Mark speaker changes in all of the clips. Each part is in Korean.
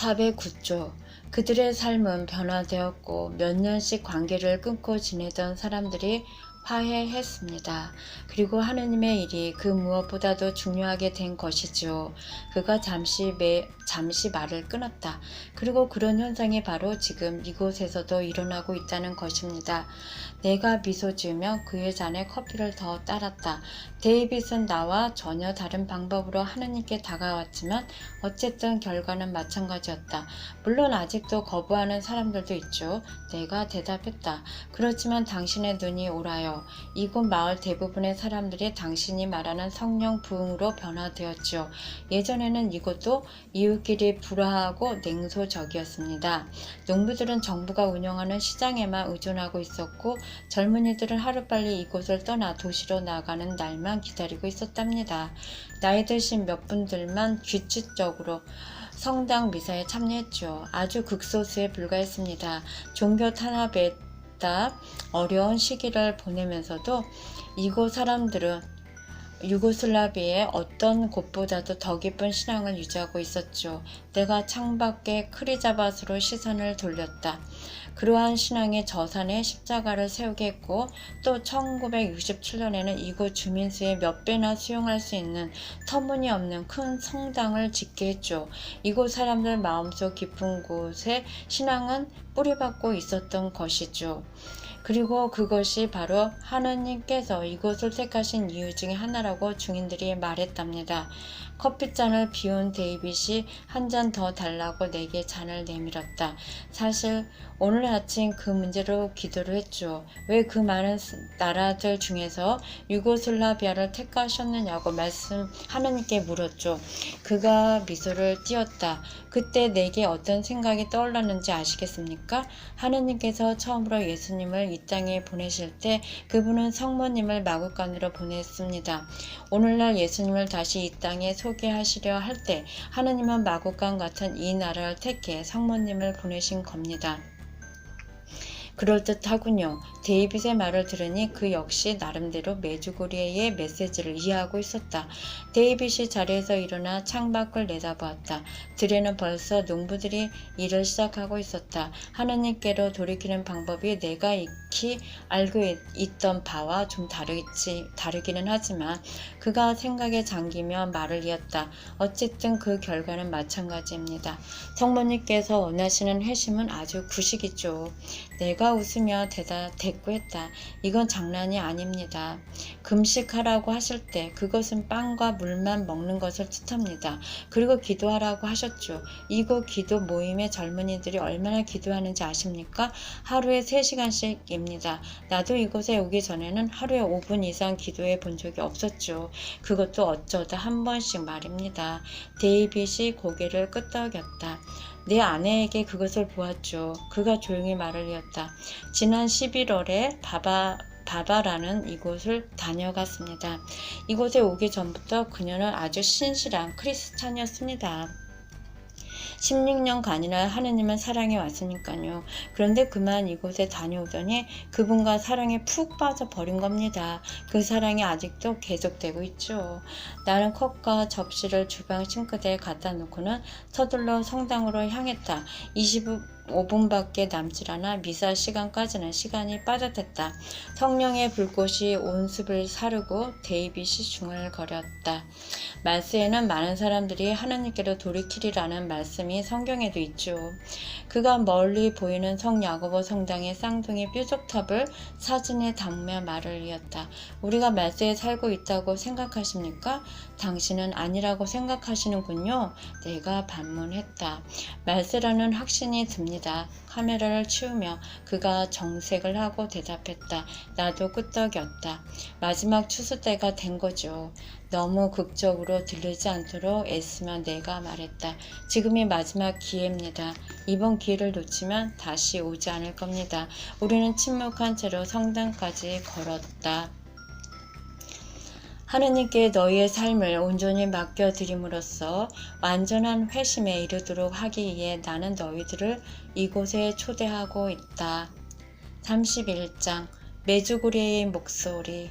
Speaker 1: 409조. 그들의 삶은 변화되었고 몇 년씩 관계를 끊고 지내던 사람들이 화해했습니다. 그리고 하느님의 일이 그 무엇보다도 중요하게 된 것이죠. 그가 잠시 말을 끊었다. 그리고 그런 현상이 바로 지금 이곳에서도 일어나고 있다는 것입니다. 내가 미소 지으며 그의 잔에 커피를 더 따랐다. 데이빗은 나와 전혀 다른 방법으로 하느님께 다가왔지만 어쨌든 결과는 마찬가지였다. 물론 아직도 거부하는 사람들도 있죠. 내가 대답했다. 그렇지만 당신의 눈이 오라요. 이곳 마을 대부분의 사람들이 당신이 말하는 성령 부흥으로 변화되었지요. 예전에는 이곳도 이웃끼리 불화하고 냉소적이었습니다. 농부들은 정부가 운영하는 시장에만 의존하고 있었고 젊은이들은 하루빨리 이곳을 떠나 도시로 나가는 날만 기다리고 있었답니다. 나이 드신 몇 분들만 규칙적으로 성당 미사에 참여했죠. 아주 극소수에 불과했습니다. 종교 탄압에 어려운 시기를 보내면서도 이곳 사람들은 유고슬라비아의 어떤 곳보다도 더 깊은 신앙을 유지하고 있었죠. 내가 창밖에 크리자밭으로 시선을 돌렸다. 그러한 신앙의 저산에 십자가를 세우게 했고 또 1967년에는 이곳 주민수의 몇 배나 수용할 수 있는 터무니없는 큰 성당을 짓게 했죠. 이곳 사람들 마음속 깊은 곳에 신앙은 뿌리박고 있었던 것이죠. 그리고 그것이 바로 하느님께서 이곳을 택하신 이유 중에 하나라고 증인들이 말했답니다. 커피잔을 비운 데이빗이 한 잔 더 달라고 내게 잔을 내밀었다. 사실 오늘 아침 그 문제로 기도를 했죠. 왜 그 많은 나라들 중에서 유고슬라비아를 택하셨느냐고 하느님께 물었죠. 그가 미소를 띄었다. 그때 내게 어떤 생각이 떠올랐는지 아시겠습니까? 하느님께서 처음으로 예수님을 이 땅에 보내실 때 그분은 성모님을 마구간으로 보냈습니다. 오늘날 예수님을 다시 이 땅에 소개하시려 할 때 하느님은 마구간 같은 이 나라를 택해 성모님을 보내신 겁니다. 그럴듯하군요. 데이빗의 말을 들으니 그 역시 나름대로 메주고리의 메시지를 이해하고 있었다. 데이빗이 자리에서 일어나 창밖을 내다보았다. 들에는 벌써 농부들이 일을 시작하고 있었다. 하느님께로 돌이키는 방법이 내가 익히 알고 있던 바와 좀 다르기는 하지만 그가 생각에 잠기며 말을 이었다. 어쨌든 그 결과는 마찬가지입니다. 성모님께서 원하시는 회심은 아주 구식이죠. 내가 웃으며 대꾸했다. 이건 장난이 아닙니다. 금식하라고 하실 때 그것은 빵과 물만 먹는 것을 뜻합니다. 그리고 기도하라고 하셨죠. 이곳 기도 모임의 젊은이들이 얼마나 기도하는지 아십니까? 하루에 3시간씩입니다. 나도 이곳에 오기 전에는 하루에 5분 이상 기도해 본 적이 없었죠. 그것도 어쩌다 한 번씩 말입니다. 데이빗이 고개를 끄덕였다. 내 아내에게 그것을 보았죠. 그가 조용히 말을 이었다. 지난 11월에 바바라는 이곳을 다녀갔습니다. 이곳에 오기 전부터 그녀는 아주 신실한 크리스찬이었습니다. 16년간이나 하느님은 사랑해 왔으니까요. 그런데 그만 이곳에 다녀오더니 그분과 사랑에 푹 빠져버린 겁니다. 그 사랑이 아직도 계속되고 있죠. 나는 컵과 접시를 주방 싱크대에 갖다 놓고는 서둘러 성당으로 향했다. 25분밖에 남질 않아 미사 시간까지는 시간이 빠듯했다. 성령의 불꽃이 온 숲을 사르고 데이빗이 중얼거렸다. 말세에는 많은 사람들이 하나님께로 돌이키리라는 말씀이 성경에도 있죠. 그가 멀리 보이는 성야고보 성당의 쌍둥이 뾰족탑을 사진에 담으며 말을 이었다. 우리가 말세에 살고 있다고 생각하십니까? 당신은 아니라고 생각하시는군요. 내가 반문했다. 말세라는 확신이 듭니다. 카메라를 치우며 그가 정색을 하고 대답했다. 나도 끄떡였다. 마지막 추수 때가 된 거죠. 너무 극적으로 들리지 않도록 애쓰며 내가 말했다. 지금이 마지막 기회입니다. 이번 기회를 놓치면 다시 오지 않을 겁니다. 우리는 침묵한 채로 성당까지 걸었다. 하느님께 너희의 삶을 온전히 맡겨드림으로써 완전한 회심에 이르도록 하기 위해 나는 너희들을 이곳에 초대하고 있다. 31장 메주고리의 목소리.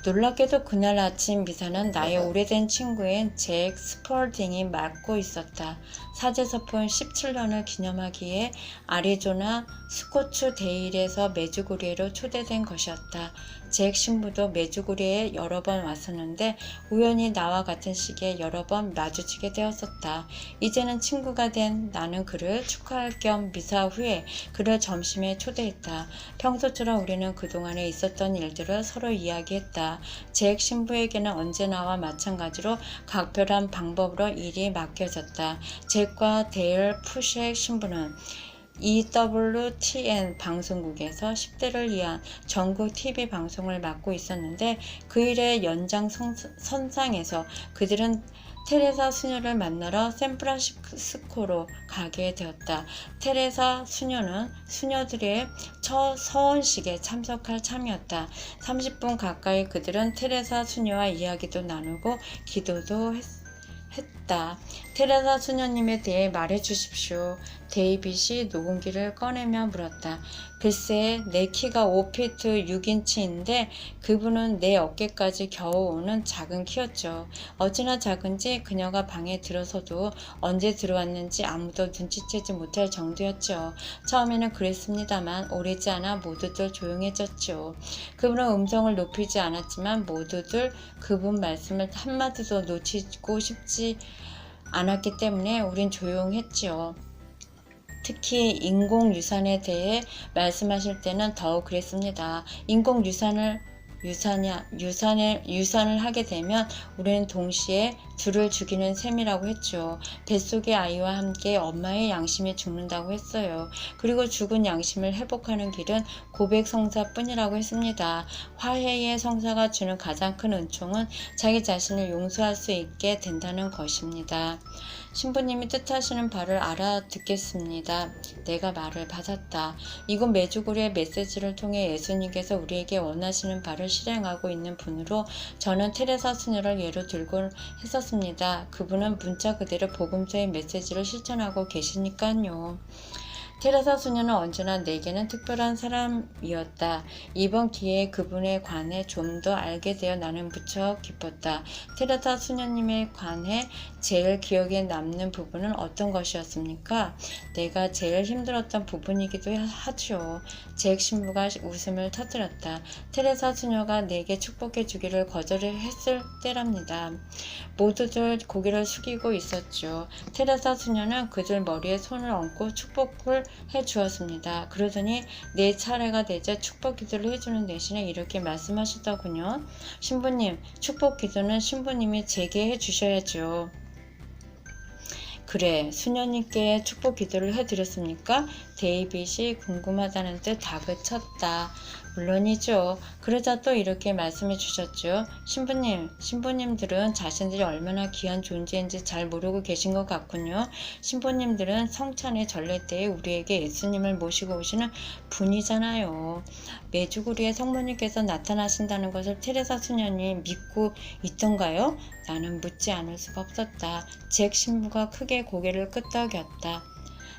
Speaker 1: 놀랍게도 그날 아침 미사는 나의 오래된 친구인 잭 스펄딩이 맡고 있었다. 사제서폰 17년을 기념하기에 아리조나 스코츠데일에서 메주고리에로 초대된 것이었다. 잭 신부도 메주고리에 여러 번 왔었는데 우연히 나와 같은 시기에 여러 번 마주치게 되었었다. 이제는 친구가 된 나는 그를 축하할 겸 미사 후에 그를 점심에 초대했다. 평소처럼 우리는 그동안에 있었던 일들을 서로 이야기했다. 잭 신부에게는 언제나와 마찬가지로 각별한 방법으로 일이 맡겨졌다. 잭과 데일 푸쉑 신부는 EWTN 방송국에서 10대를 위한 전국 TV 방송을 맡고 있었는데 그 일의 연장선상에서 그들은 테레사 수녀를 만나러 샌프란시스코로 가게 되었다. 테레사 수녀는 수녀들의 첫 서원식에 참석할 참이었다. 30분 가까이 그들은 테레사 수녀와 이야기도 나누고 기도도 했다. 테레사 수녀님에 대해 말해 주십시오. 데이빗이 녹음기를 꺼내며 물었다. 글쎄, 내 키가 5피트 6인치인데 그분은 내 어깨까지 겨우 오는 작은 키였죠. 어찌나 작은지 그녀가 방에 들어서도 언제 들어왔는지 아무도 눈치채지 못할 정도였죠. 처음에는 그랬습니다만 오래지 않아 모두들 조용해졌죠. 그분은 음성을 높이지 않았지만 모두들 그분 말씀을 한마디도 놓치고 싶지 않았기 때문에 우린 조용했지요. 특히 인공유산에 대해 말씀하실 때는 더욱 그랬습니다. 인공유산을 유산을 하게 되면 우리는 동시에 둘을 죽이는 셈이라고 했죠. 뱃속의 아이와 함께 엄마의 양심이 죽는다고 했어요. 그리고 죽은 양심을 회복하는 길은 고백 성사뿐이라고 했습니다. 화해의 성사가 주는 가장 큰 은총은 자기 자신을 용서할 수 있게 된다는 것입니다. 신부님이 뜻하시는 바를 알아듣겠습니다. 내가 말을 받았다. 이곳 메주고리의 메시지를 통해 예수님께서 우리에게 원하시는 바를 실행하고 있는 분으로 저는 테레사 수녀를 예로 들곤 했었습니다. 그분은 문자 그대로 복음서의 메시지를 실천하고 계시니까요. 테레사 수녀는 언제나 내게는 특별한 사람이었다. 이번 기회에 그분에 관해 좀 더 알게 되어 나는 무척 기뻤다. 테레사 수녀님에 관해 제일 기억에 남는 부분은 어떤 것이었습니까? 내가 제일 힘들었던 부분이기도 하죠. 잭 신부가 웃음을 터뜨렸다. 테레사 수녀가 내게 축복해 주기를 거절했을 때랍니다. 모두들 고개를 숙이고 있었죠. 테레사 수녀는 그들 머리에 손을 얹고 축복을 해 주었습니다. 그러더니 내 차례가 되자 축복 기도를 해주는 대신에 이렇게 말씀하셨더군요. 신부님, 축복 기도는 신부님이 제게 해 주셔야죠. 그래, 수녀님께 축복 기도를 해드렸습니까? 데이빗이 궁금하다는 듯 다그쳤다. 물론이죠. 그러자 또 이렇게 말씀해 주셨죠. 신부님들은 자신들이 얼마나 귀한 존재인지 잘 모르고 계신 것 같군요. 신부님들은 성찬의 전례 때에 우리에게 예수님을 모시고 오시는 분이잖아요. 메주고리에 성모님께서 나타나신다는 것을 테레사 수녀님 믿고 있던가요? 나는 묻지 않을 수가 없었다. 잭 신부가 크게 고개를 끄덕였다.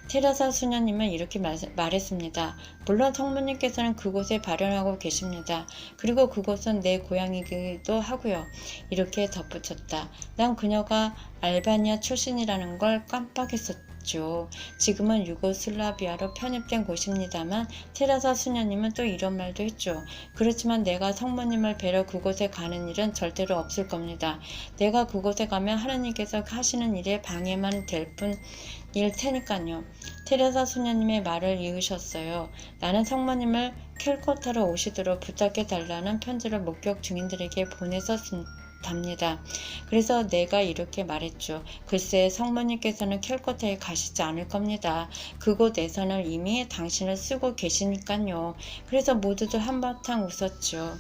Speaker 1: 테레사 수녀님은 이렇게 말했습니다. 물론 성모님께서는 그곳에 발현하고 계십니다. 그리고 그곳은 내 고향이기도 하고요. 이렇게 덧붙였다. 난 그녀가 알바니아 출신이라는 걸 깜빡했었죠. 지금은 유고슬라비아로 편입된 곳입니다만 테레사 수녀님은 또 이런 말도 했죠. 그렇지만 내가 성모님을 뵈러 그곳에 가는 일은 절대로 없을 겁니다. 내가 그곳에 가면 하나님께서 하시는 일에 방해만 될 뿐일 테니까요. 테레사 수녀님의 말을 이으셨어요. 나는 성모님을 캘커타로 오시도록 부탁해 달라는 편지를 목격 증인들에게 보냈었답니다. 그래서 내가 이렇게 말했죠. 글쎄, 성모님께서는 캘커타에 가시지 않을 겁니다. 그곳에서는 이미 당신을 쓰고 계시니까요. 그래서 모두들 한바탕 웃었죠.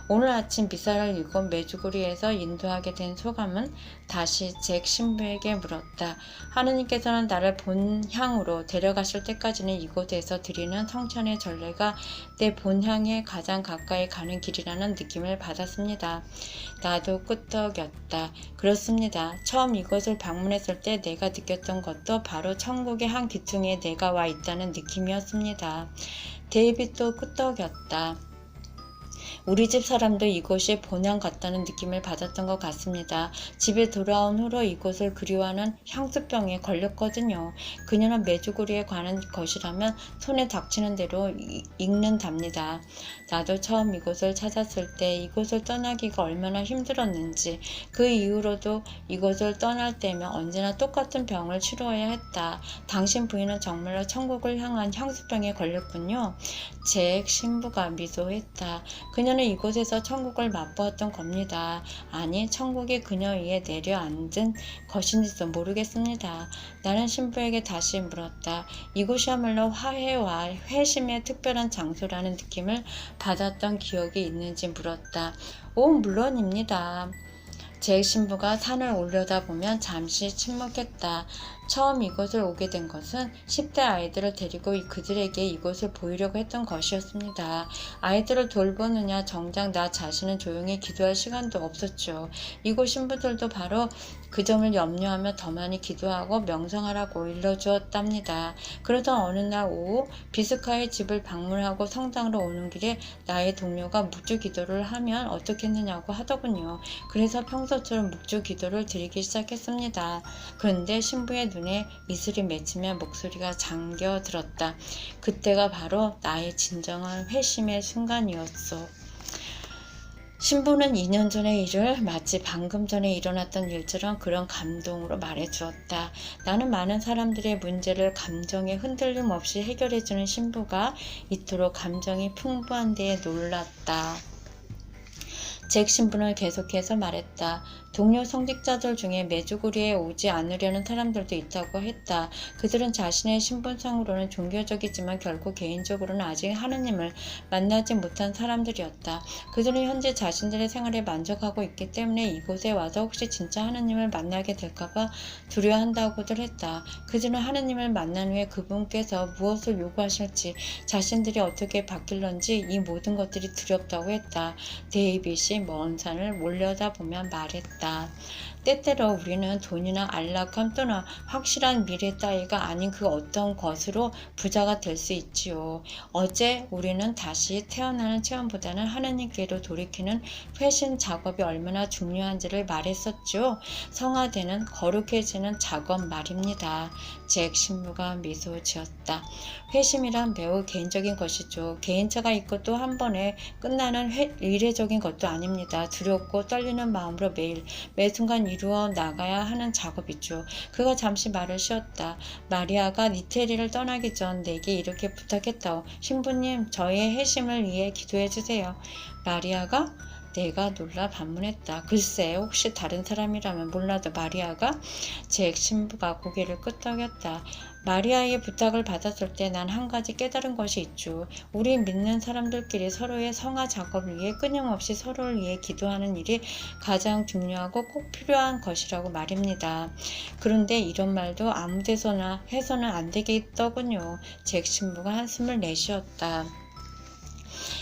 Speaker 1: 오늘 아침 미사를 이곳 메주고리에서 인도하게 된 소감은? 다시 잭 신부에게 물었다. 하느님께서는 나를 본향으로 데려가실 때까지는 이곳에서 드리는 성찬의 전례가 내 본향에 가장 가까이 가는 길이라는 느낌을 받았습니다. 나도 끄덕였다. 그렇습니다. 처음 이곳을 방문했을 때 내가 느꼈던 것도 바로 천국의 한 귀퉁이에 내가 와 있다는 느낌이었습니다. 데이빗도 끄덕였다. 우리 집 사람도 이곳이 본향 같다는 느낌을 받았던 것 같습니다. 집에 돌아온 후로 이곳을 그리워하는 향수병에 걸렸거든요. 그녀는 메주고리에 관한 것이라면 손에 닥치는 대로 읽는답니다. 나도 처음 이곳을 찾았을 때 이곳을 떠나기가 얼마나 힘들었는지, 그 이후로도 이곳을 떠날 때면 언제나 똑같은 병을 치루어야 했다. 당신 부인은 정말로 천국을 향한 향수병에 걸렸군요. 잭 신부가 미소했다. 그녀는 이곳에서 천국을 맛보았던 겁니다. 아니, 천국이 그녀 위에 내려앉은 것인지도 모르겠습니다. 나는 신부에게 다시 물었다. 이곳이야말로 화해와 회심의 특별한 장소라는 느낌을 받았던 기억이 있는지 물었다. 오, 물론입니다. 제 신부가 산을 올려다보면 잠시 침묵했다. 처음 이곳을 오게 된 것은 10대 아이들을 데리고 그들에게 이곳을 보이려고 했던 것이었습니다. 아이들을 돌보느냐 정작 나 자신은 조용히 기도할 시간도 없었죠. 이곳 신부들도 바로 그 점을 염려하며 더 많이 기도하고 명상하라고 일러주었답니다. 그러던 어느 날 오후 비스카의 집을 방문하고 성당으로 오는 길에 나의 동료가 묵주 기도를 하면 어떻겠느냐고 하더군요. 그래서 평소처럼 묵주 기도를 드리기 시작했습니다. 그런데 신부의 눈에 이슬이 맺히며 목소리가 잠겨들었다. 그때가 바로 나의 진정한 회심의 순간이었소. 신부는 2년 전의 일을 마치 방금 전에 일어났던 일처럼 그런 감동으로 말해주었다. 나는 많은 사람들의 문제를 감정의 흔들림 없이 해결해주는 신부가 이토록 감정이 풍부한 데에 놀랐다. 잭 신부는 계속해서 말했다. 동료 성직자들 중에 메주고리에 오지 않으려는 사람들도 있다고 했다. 그들은 자신의 신분상으로는 종교적이지만 결국 개인적으로는 아직 하느님을 만나지 못한 사람들이었다. 그들은 현재 자신들의 생활에 만족하고 있기 때문에 이곳에 와서 혹시 진짜 하느님을 만나게 될까봐 두려워한다고들 했다. 그들은 하느님을 만난 후에 그분께서 무엇을 요구하실지, 자신들이 어떻게 바뀔런지 이 모든 것들이 두렵다고 했다. 데이빗이 먼 산을 올려다보며 말했다. 때때로 우리는 돈이나 안락함 또는 확실한 미래 따위가 아닌 그 어떤 것으로 부자가 될 수 있지요. 어제 우리는 다시 태어나는 체험보다는 하나님께로 돌이키는 회신 작업이 얼마나 중요한지를 말했었죠. 성화되는 거룩해지는 작업 말입니다. 잭 신부가 미소 지었다. 회심이란 매우 개인적인 것이죠. 개인차가 있고 또 한 번에 끝나는 의례적인 것도 아닙니다. 두렵고 떨리는 마음으로 매 순간 이루어 나가야 하는 작업이죠. 그가 잠시 말을 쉬었다. 마리아가 니테리를 떠나기 전 내게 이렇게 부탁했다오. 신부님, 저의 회심을 위해 기도해 주세요. 마리아가? 내가 놀라 반문했다. 글쎄, 혹시 다른 사람이라면 몰라도 마리아가? 잭 신부가 고개를 끄덕였다. 마리아의 부탁을 받았을 때 난 한 가지 깨달은 것이 있죠. 우리 믿는 사람들끼리 서로의 성화 작업을 위해 끊임없이 서로를 위해 기도하는 일이 가장 중요하고 꼭 필요한 것이라고 말입니다. 그런데 이런 말도 아무 데서나 해서는 안 되겠더군요. 잭 신부가 한숨을 내쉬었다.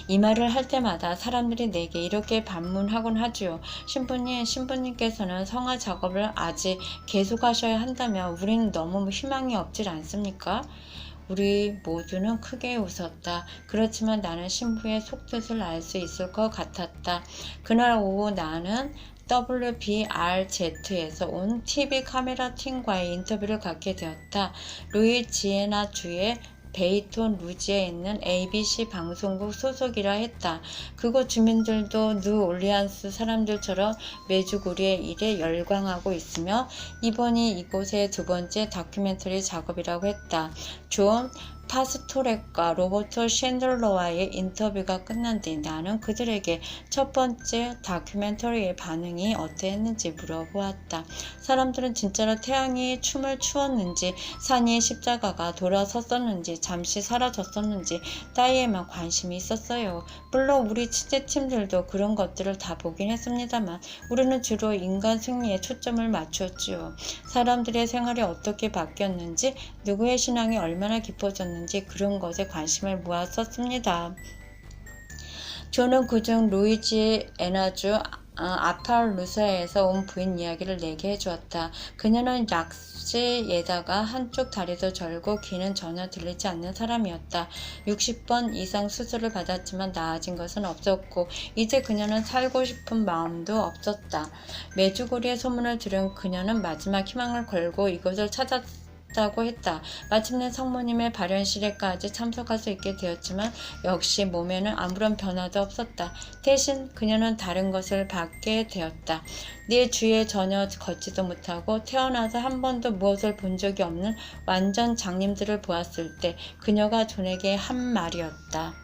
Speaker 1: 이 말을 할 때마다 사람들이 내게 이렇게 반문하곤 하지요. 신부님께서는 성화 작업을 아직 계속하셔야 한다면 우리는 너무 희망이 없질 않습니까? 우리 모두는 크게 웃었다. 그렇지만 나는 신부의 속뜻을 알 수 있을 것 같았다. 그날 오후 나는 WBRZ에서 온 TV 카메라 팀과의 인터뷰를 갖게 되었다. 루이지애나 주의 베이톤 루지에 있는 ABC 방송국 소속이라 했다. 그곳 주민들도 뉴올리안스 사람들처럼 메주고리의 일에 열광하고 있으며 이번이 이곳의 두 번째 다큐멘터리 작업이라고 했다. 존 파스토렉과 로버트 쉔들러와의 인터뷰가 끝난 뒤 나는 그들에게 첫 번째 다큐멘터리의 반응이 어땠는지 물어보았다. 사람들은 진짜로 태양이 춤을 추었는지, 산 위에 십자가가 돌아섰었는지, 잠시 사라졌었는지 따위에만 관심이 있었어요. 물론 우리 취재팀들도 그런 것들을 다 보긴 했습니다만 우리는 주로 인간 승리에 초점을 맞추었지요. 사람들의 생활이 어떻게 바뀌었는지, 누구의 신앙이 얼마나 깊어졌는지 그런 것에 관심을 모았었습니다. 저는 그중 루이지애나주 아팔루스에서 온 부인 이야기를 내게 해주었다. 그녀는 약시에다가 한쪽 다리도 절고 귀는 전혀 들리지 않는 사람이었다. 60번 이상 수술을 받았지만 나아진 것은 없었고 이제 그녀는 살고 싶은 마음도 없었다. 메주고리의 소문을 들은 그녀는 마지막 희망을 걸고 이것을 찾았다고 했다. 마침내 성모님의 발연실에까지 참석할 수 있게 되었지만 역시 몸에는 아무런 변화도 없었다. 대신 그녀는 다른 것을 받게 되었다. 네 주위에 전혀 걷지도 못하고 태어나서 한 번도 무엇을 본 적이 없는 완전 장님들을 보았을 때 그녀가 존에게 한 말이었다.